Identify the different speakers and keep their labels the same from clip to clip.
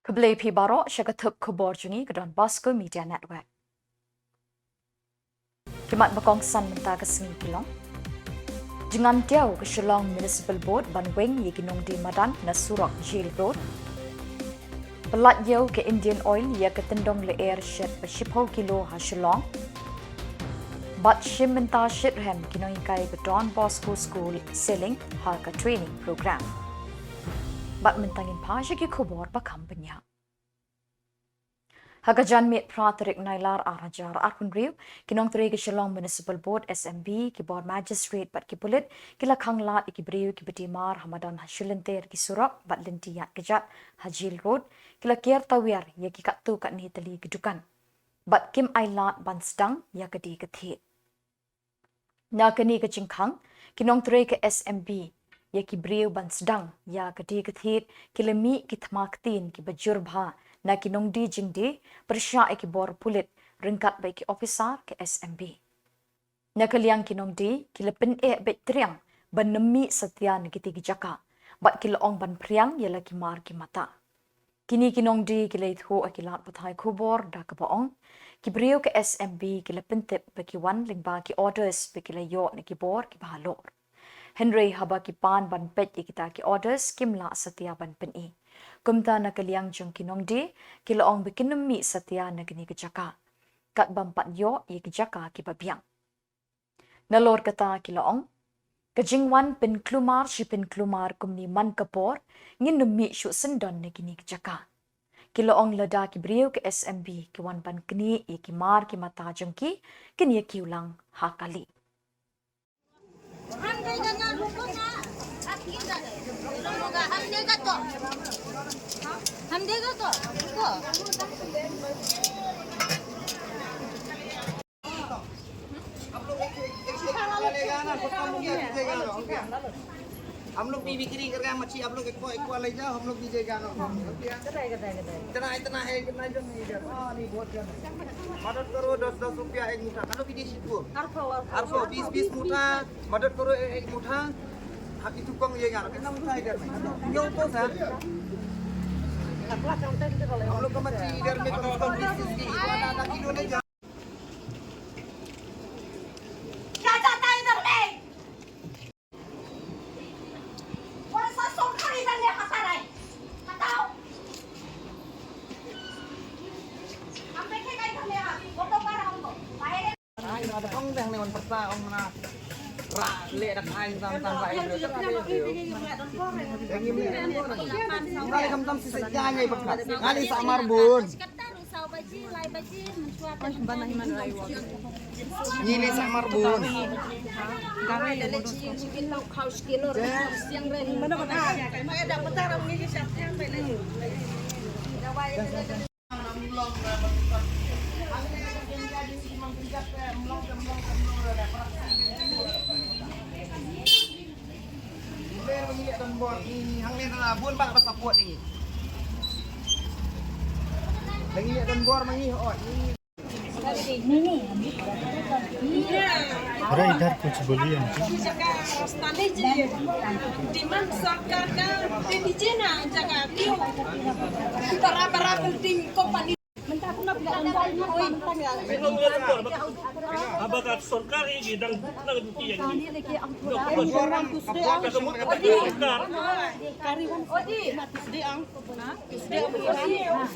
Speaker 1: Play Pibaro, Shagatuk Khuborjylla ke Donbosco Media Network. Kimat bakong san mentaga sengi Shillong. Jangan tiaw ke Shillong Municipal Board Banweng ye ginong di Madan na Surok Jylla Road. Pelat yau ke Indian Oil ye ke tendong le air shed bershipau kilo ha Shillong. Bat shim menta shit hem kinong ikai ke Donbosco School Selling ha ke training program. Bat mentangin pa ke Khubor bakam benya. Hagajan mit Praterik Nailar arajar arpun riu kinong teri ke Shillong Municipal Board SMB ki board magistrate bat ki pulit kila khanglat ki briu ki betimar hamadan hasulenter ki surap bat lentiyat kejat Hajil Road kila kier tawir ye ki katu kat ni teli kedukan bat kim ailat ban sedang ya kedi kethit na keni ke cingkhang kinong teri ke SMB ye ki briu ban sedang ya kedi kethit kila mi ki thmaktin ki bajur bha na kinong di jingdi persya ki bor pulit ringkat baik officer ke SMB. Na kaliang kinong di kila pen bet triang banemi setian ki tigi jaka bat kila ong ban priang yala ki mar ki mata. Kini kinong di kila ithu akilat pathai Khubor da kabaong ki brio ke SMB kila pentip baki wan lingba ki orders baki la yo ni ki bor ki bahalor. Henry haba ki pan ban pet kita ki orders kimla setia ban peni. Kumta na kaliang jong kinong di kila ong bikinumi setia na gini kejaka. Kat bampat yo ye kejaka ki babiang. Nalor kata kila ong kejingwan pen klumar si pen klumar kumni man kapor ngin numi syuk sendon na gini kejaka. Kila ong lada ki brio ke SMB ki wan pan kini ye ki mar ki mata jong ki kini ye ki ulang hakali.
Speaker 2: हम लोग भी बिक्री कर रहे हैं मच्छी आप लोग एक ले जाओ हम लोग भी देगा ना इतना इतना है कितना जो नहीं नहीं बहुत मदद करो 10 रुपया एक मुठा kalau video situ arfo 20 मुठा मदद करो एक मुठा hak itu kong ye kan kita मुठा इधर में क्यों तो सर हम लोग का मच्छी इधर में कम से कम 20 की आधा किलो ले जाओ Ông đang này còn phát ra ông là rạ lệ đặc hai tam vậy rồi các bạn đây không tâm sẽ ra ngay bật mặt ngay đi samar bun ini samar bun ini hang ni lah bun bak pasal puat ni. Lagi ni dan bor mangi oh ini.
Speaker 3: अरे इधर कुछ बोलिए
Speaker 4: डिमांड सरकार का दीजिए ना जगह क्यों बराबर company mentah aku nak bilang oi
Speaker 5: Abagat सरकार ये दंग नग Dutee yang
Speaker 4: ini lagi angkura
Speaker 5: orang
Speaker 4: kariwan odi mati sedih ang sedih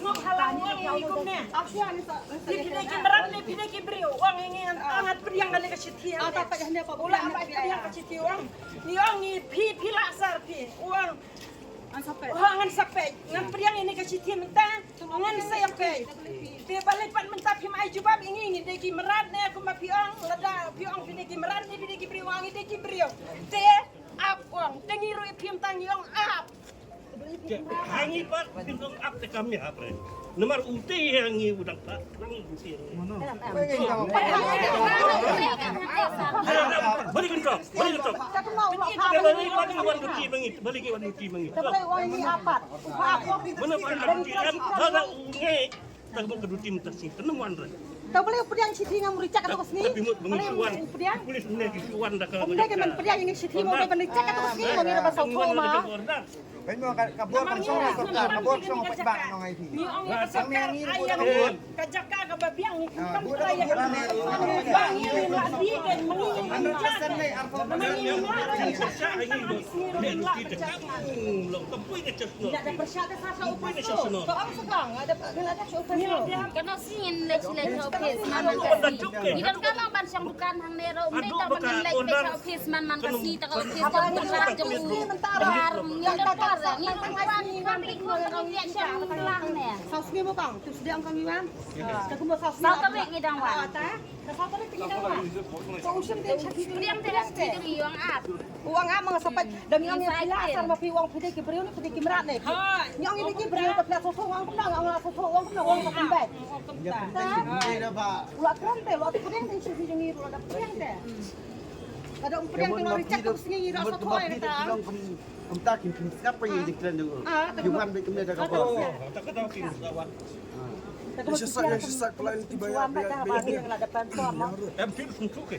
Speaker 4: ngok halang ni kumne pide merat ni pide ki brio wang ini angat priang kali ke sithi apa apa hanya apa bola apa priang ke sithi wang ni wang ni pi lasar pi wang angan sampai ngan priang ini ke sithi mentah angan saya pe dia balipan mentah pi mai jubab ini de ki merat ne aku ma piang lada piang pide ki merat ni pide ki brio wang de ki brio te ap wang tengi ru pi mentang yong ap
Speaker 5: hangi pak tindong up te kami apa nomor UT yang ni udah pak nang UT balik kentok balik wan duti mangit balik wan duti mangit
Speaker 4: ini apa
Speaker 5: mana pak duti ada unge tak mau keduti mentasi tenemuan
Speaker 4: Tahu boleh pediang citi ngam ricak atau kesini?
Speaker 5: Tapi mengusuan,
Speaker 4: Pediang?
Speaker 5: polis mengusuan dah kalau.
Speaker 4: Kemudian kemen pediang yang citi mau bericak atau kesini? Kami dah pasal kau mah.
Speaker 2: Cái mua cả bốt con sông này cả bốt sông phải bạn nó ngày thì.
Speaker 4: Ni orang yang pasal ayam kajaka ke babiang ni kan
Speaker 2: Bốt
Speaker 4: ayam. Bang ini lagi kan mengingat.
Speaker 2: Ano pesan nih arpo
Speaker 4: Tidak ada persyarat sasa upah tu. Kau orang sekarang ada upah ni.
Speaker 6: Kena singin lech office man kasi. Idan kana ban sang dukan hang nero umita ban lech office man kasi ta office ta bukan jemu bar yang datar ni kan ikut kan dia sang lang ne.
Speaker 4: Saus ni mo kang, tu sedia ang kang iwan. Aku mau saus ni.
Speaker 6: Sa tabi ngidang wan.
Speaker 4: Ta? Sa tabi ngidang wan. Kau usum dia cakap
Speaker 6: Priang teras ti yung ap.
Speaker 4: uang apa mga sapat dami ang pila sa mga piwang pwede kibriyo ni pwede kimrat ni. Yang ini kibriyo ta pila soso uang pula ang soso uang pula uang sa kimbay.
Speaker 2: Đây là bà.
Speaker 4: Ulat krante, ulat pudeng din siya yung ngiro da pudeng de. Kada ang pudeng kino ricak to singi ngiro sa toy ta.
Speaker 2: Ông ta kìm kìm sắp bây giờ dịch lên được. Dùng ăn bị cái này là có.
Speaker 5: Tak kena pinjawan.
Speaker 2: Sesak pelayan tiba
Speaker 4: Uang kata apa yang ada bantuan mo.
Speaker 5: Empil suntuk ke.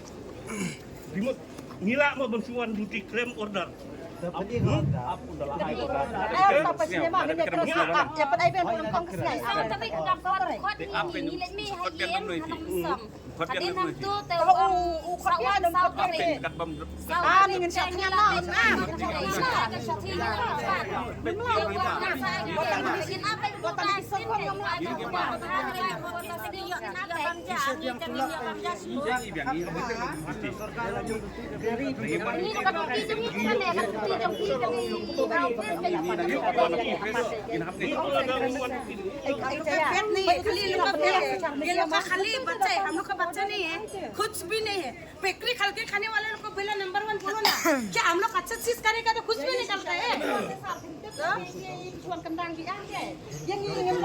Speaker 5: Dimut ngila mo bansuan duty claim order.
Speaker 4: Ay, tapos niya ma, hindi terus up. Dapat ay ben pulang kong kasay.
Speaker 6: Sa tabi ngidang kot ni let me hayem hanong sam. Kadin ham tu te
Speaker 4: Ukot yan, ang ukot yan. Ah, ningin siya nga lang.
Speaker 7: बच्चा नहीं है कुछ भी नहीं है बेकरी खा के खाने वाले लोग को पहला नंबर 1 बोलो ना क्या हम लोग अच्छा चीज करेगा तो कुछ भी नहीं करता है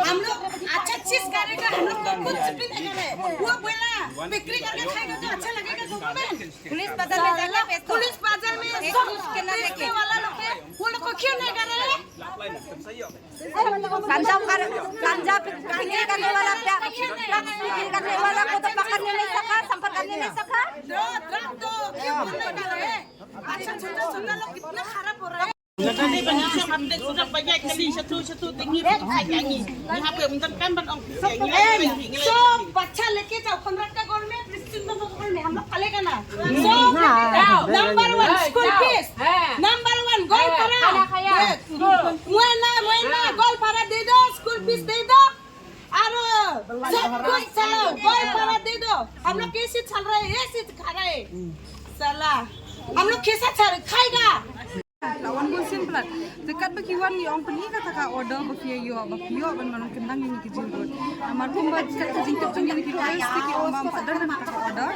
Speaker 7: हम लोग अच्छा चीज करेगा हम लोग को कुछ भी नहीं करे वो बोला बेकरी करके खाएगा तो अच्छा लगेगा गवर्नमेंट पुलिस बाजार में जाके पुलिस बाजार में बेचने वाला लोग है वो लोग को क्यों नहीं कर रहे
Speaker 6: Ganja pikir करने वाला pikir करने वाला को तो पकड़ने नहीं सका संपर्क करने नहीं सका
Speaker 7: तो क्यों नहीं कर रहे अच्छा छोटा लोग कितना खराब हो रहा है
Speaker 4: Jadi banyak yang update sudah banyak kali satu tinggi nyanyi. Ni apa yang kan ban ong.
Speaker 7: So बच्चा लेके जाओ कॉन्ट्रैक्ट का गवर्नमेंट डिस्ट्रिक्ट में गवर्नमेंट में हम लोग खालेगा ना so number 1 school fees number 1 गोल पारा मुएना गोल पारा दे दो स्कूल फीस दे दो और सब कुछ चलो गोल पारा दे दो हम लोग कैसे चल रहे हैं ऐसे खा रहे हैं साला हम लोग कैसा खाएगा
Speaker 8: Lawan gue simple. Dekat bagiwan yang pergi kata kak order bagi yo ban manong kendang yang kijingot. Amar pun bat kat kijingot tu yang kilo ayam sedikit ombam pada dan kata order.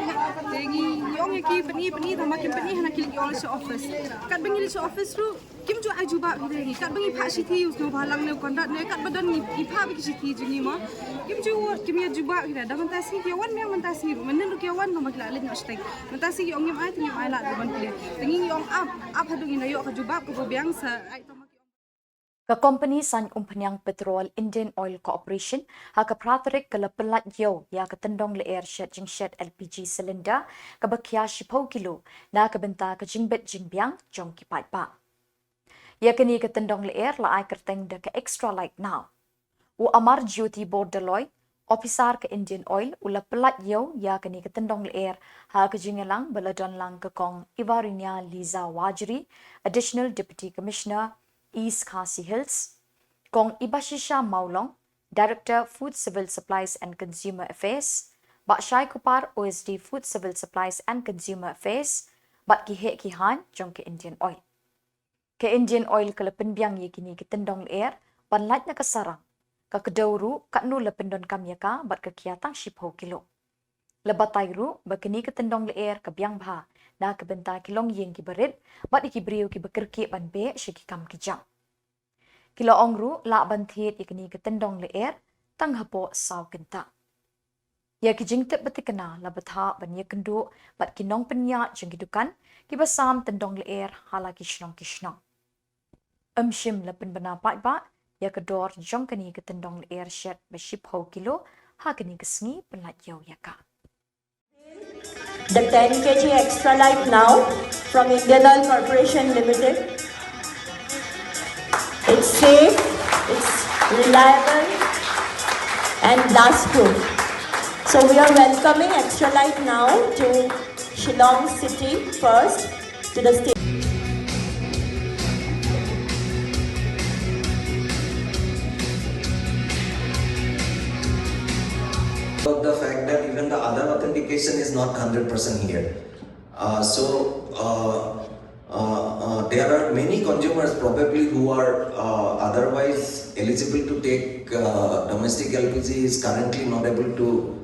Speaker 8: Jadi yang pergi sama kim pergi hana kili orang si office. Kat bengi si office tu kim jo aju ba lagi. Kat bengi pak siti us no balang ne kondat ne kat badan ni ipa bagi siti jengi ma. Kim ya juba kita. Dah mentasi kiawan memang mentasi. Menen tu kiawan no makla alin hashtag. Mentasi yang ngim ay la ban pilih. Tengi yang up hadung ina yo jubab ko biang sa
Speaker 1: Ka company san umpanyang petrol Indian Oil Corporation ha ka praterik ka lapelat yo ya ka tendong le air shed jing shed LPG cylinder ka bakya 10 kilo na ka benta ka jingbet jingbiang jong ki pai pa ya kani ka tendong le air la ai kerteng da ka extra light now u amar duty board deloy officer ka Indian Oil u lapelat yo ya kani ka tendong le air ha ka jingalang baladon lang ka kong Ivarinya Liza Wajri additional deputy commissioner East Khasi Hills, Kong Ibashisha Maulong, Director Food Civil Supplies and Consumer Affairs, Bak Shai Kupar OSD Food Civil Supplies and Consumer Affairs, Bat Kihe Kihan Jong ke Indian Oil. Ke Indian Oil ke lepen biang ye kini ke tendong air, ban light na kasarang, ka kedauru kat nu lepen don kamya ka bat ke kiatang 10 kilo. Lebatay ru bakini ke tendong air ke biang bha, na ke benta kilong yeng ki berit, bat iki beriu ki bekerki ban be shiki kam ki jam. Kilo ongru la ban thiet ikini ke tendong le air tang hapo saw kenta. Ya ki jingtep betikena la batha ban ye kendu bat kinong penya jeng kidukan ki basam tendong le air hala ki shnong. Shim la pen bana pai ba ya kedor jong kani ke tendong le air shed be 10 kilo hagani kesni pelat yau yaka.
Speaker 9: The 10 kg extra light now from Indian Oil Corporation Limited. It's safe, it's reliable and blast proof. So we are welcoming extra light now to Shillong city first to the state.
Speaker 10: The fact that even the other authentication is not 100% here. There are many consumers probably who are otherwise eligible to take domestic LPG is currently not able to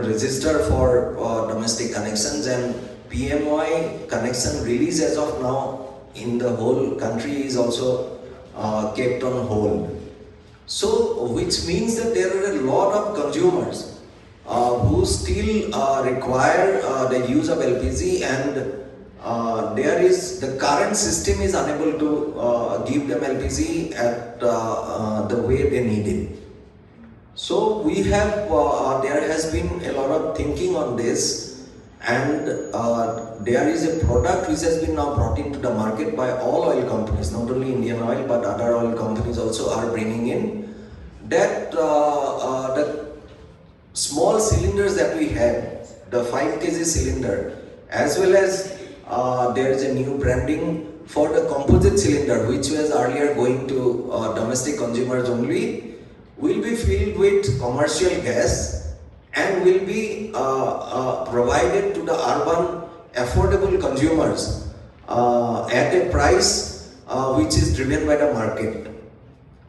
Speaker 10: register for domestic connections, and PMY connection release as of now in the whole country is also kept on hold. So, which means that there are a lot of consumers who still require the use of LPG, and the current system is unable to give them LPG at the way they need it. So we have, there has been a lot of thinking on this, and there is a product which has been now brought into the market by all oil companies, not only Indian Oil but other oil companies also are bringing in, that the small cylinders that we had, the 5 kg cylinder, as well as there is a new branding for the composite cylinder which was earlier going to domestic consumers only, will be filled with commercial gas and will be provided to the urban affordable consumers at a price which is driven by the market.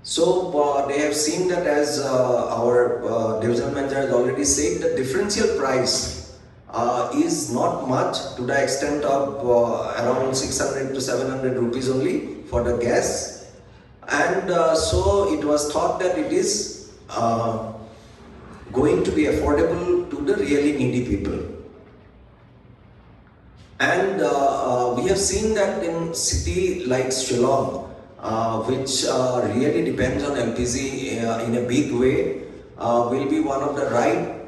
Speaker 10: So they have seen that, as our division manager has already said, the differential price is not much, to the extent of around 600 to 700 rupees only for the gas, and so it was thought that it is going to be affordable to the really needy people. And we have seen that in city like Shillong, which really depends on LPG in a big way, will be one of the right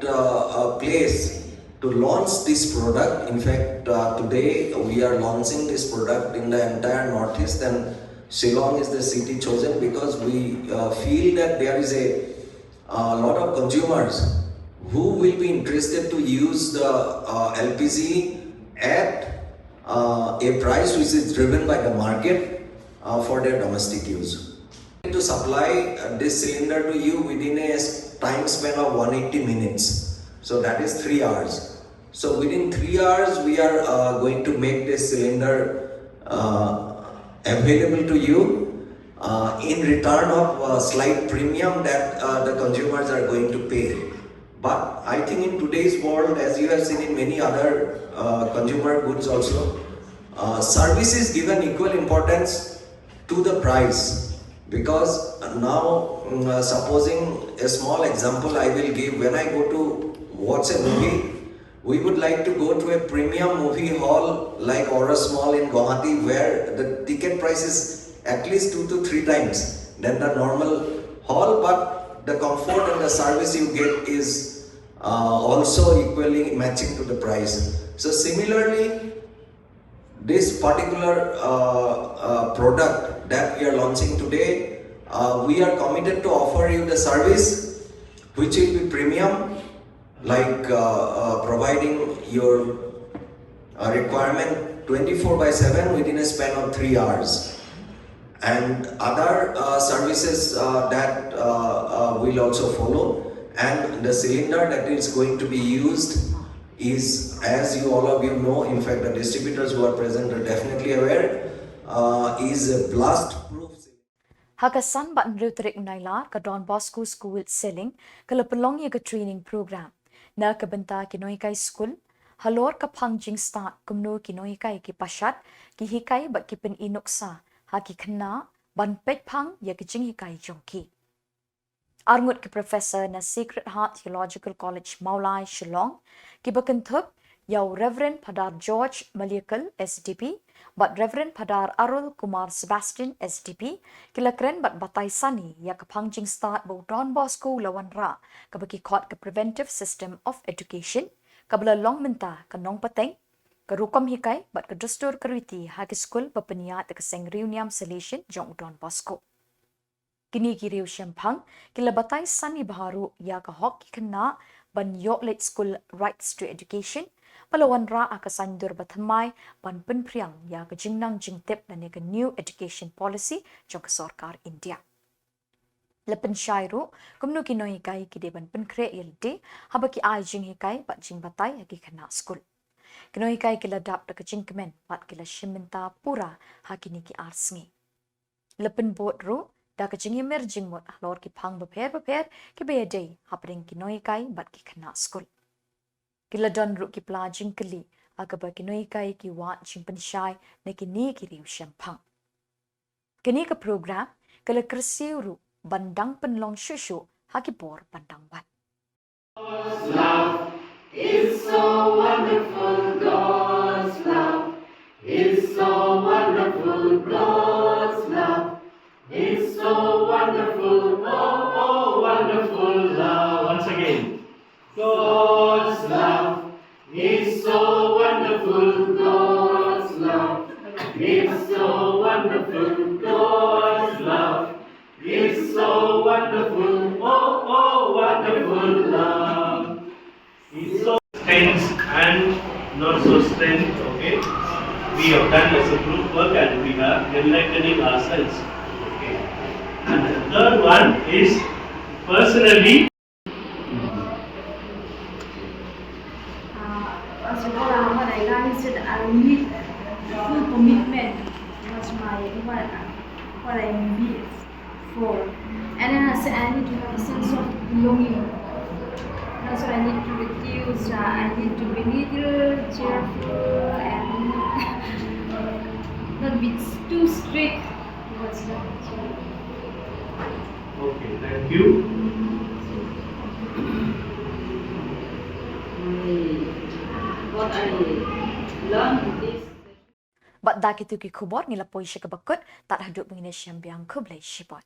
Speaker 10: place to launch this product. In fact, today we are launching this product in the entire Northeast, and Shillong is the city chosen because we feel that there is a lot of consumers who will be interested to use the LPG at a price which is driven by the market for their domestic use. To supply this cylinder to you within a time span of 180 minutes. So that is 3 hours. So within 3 hours we are going to make this cylinder available to you in return of a slight premium that the consumers are going to pay. But I think in today's world, as you have seen in many other consumer goods also, service is given equal importance to the price. Because now, supposing a small example I will give, when I go to watch a movie, we would like to go to a premium movie hall like Oros Mall in Guwahati, where the ticket price is at least 2 to 3 times than the normal hall, but the comfort and the service you get is also equally matching to the price. So similarly, this particular product that we are launching today, we are committed to offer you the service which will be premium, like providing your requirement 24/7 within a span of 3 hours, and other services that will also follow. And the cylinder that is going to be used is, as you all of you know, in fact the distributors who are present are definitely aware, is a blast proof.
Speaker 1: Hakasan ba Nailar Nailar ka donbosco school selling kala pelong ya ka training program na kabenta kinoi kai school halor ka pangjing start kumno kinoi kai ki pashat ki hikai ba ki pen inoksa haki khna ban pet phang ya ki jing hikai jongki arngut ki professor na Sacred Heart Theological College Maulai Shillong ki bakan thup Yau Reverend Padar George Maliakal SDP, but Reverend Padar Arul Kumar Sebastian SDP, kila keren bat batai sani ya kepangjing start bau Don Bosco lawan ra kabaki kot ke preventive system of education kabla long menta ke nong pateng ke rukom hikai bat ke dustur keriti hagi skul bepeniat ke seng reuniam selection jong Don Bosco. Kini kiriu Shempang, kila batai sani baharu ya ke hoki kena ban Yoklet School Rights to Education, palawan ra aka sandur bathamai ban penpriang ya ke jingnang jingtip dan ke New Education Policy jong ke Sarkar India. Lepen syairu, kumnu kinoi kai kide ban penkre yelde, habaki ai jing hikai bat jing batai haki kena skul. Kinoi kai kila dap da ke jingkemen bat kila shiminta pura hakini ki arsngi. Lepen bot ru, da ke jingi merjing mot lor ki pang beper ki beyadei hapring kinoi kai bat ki kena skul. Kila don ru ki plajing keli aga ba kinoi kai ki wat jing pensyai na kini ki riu Shempang. Kini ke program kala kersiu ru bandang penlong shushu haki bor bandang bat.
Speaker 11: Love is so wonderful, God's love is so wonderful, God's love is so wonderful, oh, oh, wonderful love. Once again, God's love is so wonderful, God's love is so wonderful, God's love is so wonderful, oh, oh, wonderful love. It's so strength and not so strength, okay? We have done as a group work and we are enlightening ourselves, okay? And the third one is personally.
Speaker 12: As a whole, what I learned is that I need full commitment. That's what I need for. And then I said I need to have a sense of belonging. That's what I need to reduce. I need to be little cheerful and not be too strict towards that.
Speaker 11: Okay, thank you. What I learned is
Speaker 1: Bat da kitu ki Khubor nila poi syakabakut tak haduk mengina syambiang kublai shibot.